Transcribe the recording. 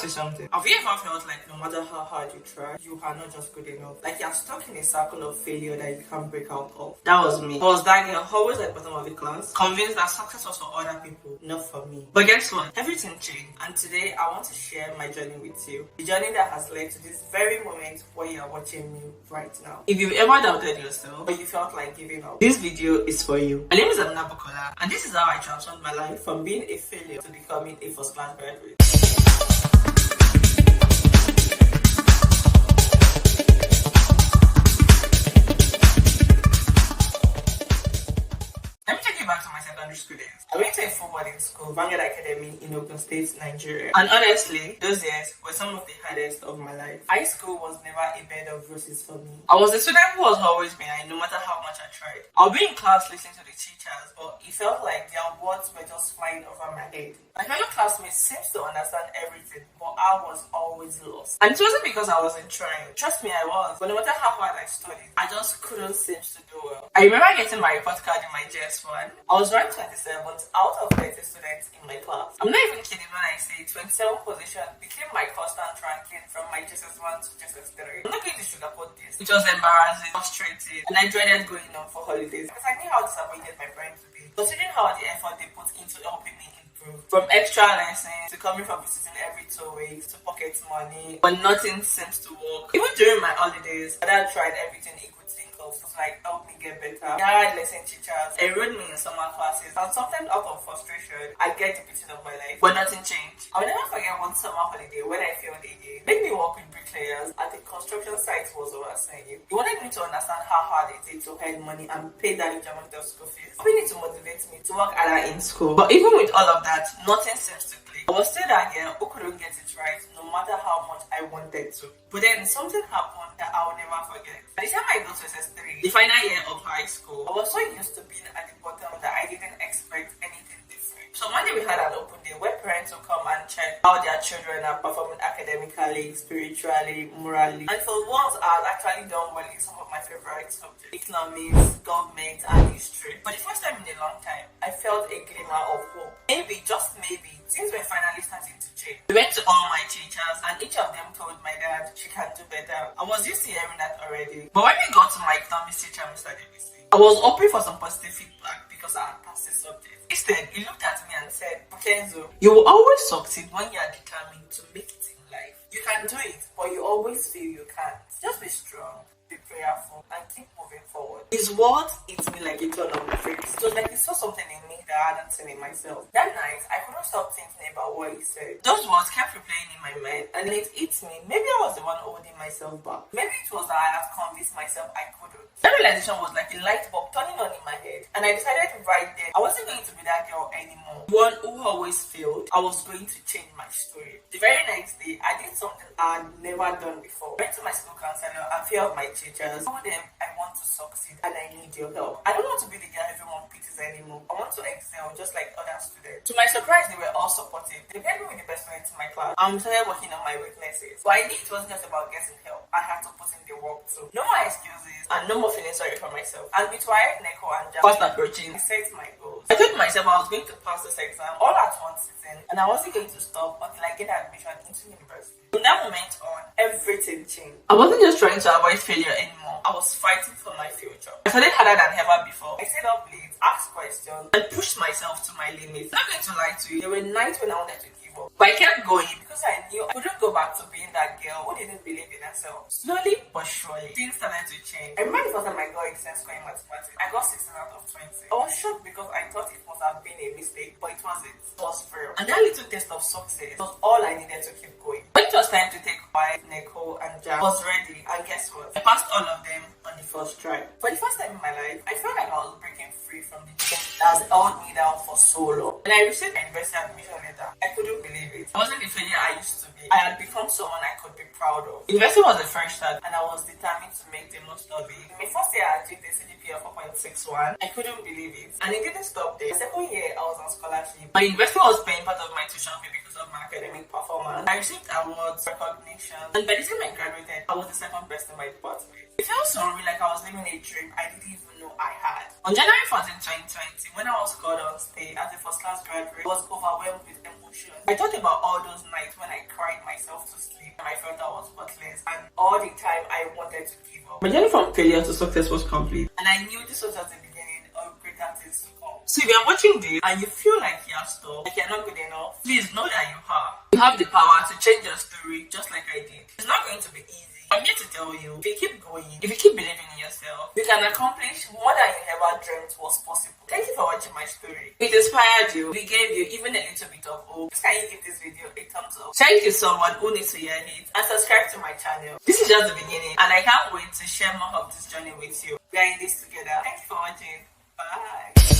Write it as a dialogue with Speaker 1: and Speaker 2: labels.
Speaker 1: ask you something. Have you ever felt like no matter how hard you try, you are not just good enough? Like you're stuck in a circle of failure that you can't break out of. That was me. I was that girl, always at the bottom of the class, convinced that success was for other people, not for me. But guess what? Everything changed. And today I want to share my journey with you. The journey that has led to this very moment where you are watching me right now. If you've ever doubted yourself or you felt like giving up, this video is for you. My name is Amina Bukola, and this is how I transformed my life from being a failure to becoming a first-class graduate. School days. I went to a full boarding school, Vanguard Academy in Ogun State, Nigeria. And honestly, those years were some of the hardest of my life. High school was never a bed of roses for me. I was a student who was always behind, no matter how much I tried. I'll be in class listening to the teachers, but it felt like their words were just flying over my head. My fellow classmates seemed to understand everything, but I was always lost. And it wasn't because I wasn't trying. Trust me, I was. But no matter how hard I studied, I just couldn't seem to do well. I remember getting my report card in my JS1. I was ranked 27th out of 30 students in my class. I'm not even kidding when I say 27th position became my constant ranking from my JS1 to JS3. I'm not going to sugarcoat this. It was embarrassing, frustrating, and I dreaded going on for holidays because I knew how disappointed my parents would be, considering how the effort they put into helping me improve. From extra lessons to coming from visiting every 2 weeks to pocket money, but nothing seems to work. Even during my holidays, my dad tried everything he could think of to like help me get better. He hired lesson teachers, enrolled me in summer classes, and sometimes out of frustration, I get the beating of my life. But nothing changed. I'll never forget one summer holiday when I failed again. Made me work with bricklayers at the construction site was overseeing. He wanted me to understand how hard it is to earn money and pay that huge amount of school fees. He needed to motivate me to work harder in school. But even with all of that, nothing seems to click. I was still that girl who couldn't get it right no matter how much I wanted to. But then something happened that I will never forget. By the time I got to SS3, the final year of high school, I was so used to being at the bottom that I didn't expect anything different. So one day we had an open day where parents would come and check how their children are performing academically, spiritually, morally. And for once, I had actually done well in some of my favorite subjects: economics, government, and history. For the first time in a long time, I felt a glimmer of hope. Maybe, just maybe, things were finally starting to change. We went to all my teachers and each of them told my dad she can do better. I was used to hearing that already. But when we got to my economics teacher, Mr. Davis, I was hoping for some positive feedback because I had passed the subject. Instead, he looked at me and said, "Kenzo, you will always succeed when you are determined to make it in life. You can do it, but you always feel you can't. Just be strong, be prayerful, and keep moving forward." His words hit me like a ton on the face. It was like he saw something in me that I hadn't seen in myself. That night, I couldn't stop thinking about what he said. Those words kept replaying in my mind, and it hit me. Maybe I was the one holding myself back. Maybe it was that I had convinced myself I couldn't. That realization was like a light bulb turning on in my head, and I decided right there I wasn't going to be that girl anymore. One who always failed. I was going to change my story. The very next day, I did something I had never done before. I went to my school counselor and few of my teachers. I told them I want to succeed and I need your help. I don't want to be the girl everyone pities anymore. I want to excel just like other students. To my surprise, they were all supportive. They paired me with the best friends in my class. I started working on my weaknesses. But I knew it wasn't just about getting help. I had to put in the work too. No more excuses and no more feeling sorry for myself. And with Wired, Neko, and Jam fast approaching, I set my goals. I told myself I was going to pass this exam all at one sitting, and I wasn't going to stop until I get admission into university. From that moment on, everything changed. I wasn't just trying to avoid failure anymore. I was fighting for my future. I studied harder than ever before. I stayed up late, asked questions, and pushed myself to my limits. I'm not going to lie to you, there were nights when I wanted to give up. But I kept going because I knew I couldn't go back to being that girl who didn't believe in herself. Slowly but surely, things started to change. I remember the first time I got exam score in mathematics. I got 16 out of 20. I was shocked because I thought it must have been a mistake, but it wasn't. It was real. And that little taste of success was all I needed to keep going. When it was time to take White, Neko, and Jam, I was ready, and guess what? I passed all of them on the first try. For the first time in my life, I felt like I was breaking free from the chain that has held me down for so long. When I received my university admission letter, I couldn't believe it. I wasn't the failure I used to be. I had become someone I could be proud of. University was the first start, and I was determined to make the most of it. In my first year, I achieved a CGPA of 4.61. I couldn't believe it. And it didn't stop there. The second year, I was on scholarship. My university was paying part of my tuition fee because of my academic performance. I received awards, recognition, and by the time I graduated, I was the second best in my department. It felt so real, like I was living a dream I didn't even know I had. On January 14, 2020, when I was called on stage as a first class graduate, I was overwhelmed with emotion. I thought about all those nights when I cried myself to sleep and I felt I was worthless, and all the time I wanted to give up. My journey from failure to success was complete, and I knew this was just the beginning of greater things to come. So if you're watching this and you feel like you're stuck, like you're not good enough, please know that you are. You have the power to change your story just like I did. It's not going to be easy. I'm here to tell you, if you keep going, if you keep believing in yourself, you can accomplish more than you ever dreamt was possible. Thank you for watching my story. It inspired you. We gave you even a little bit of hope. Can you give this video a thumbs up? Share it with someone who needs to hear it, and subscribe to my channel. This is just the beginning, and I can't wait to share more of this journey with you. We are in this together. Thank you for watching. Bye.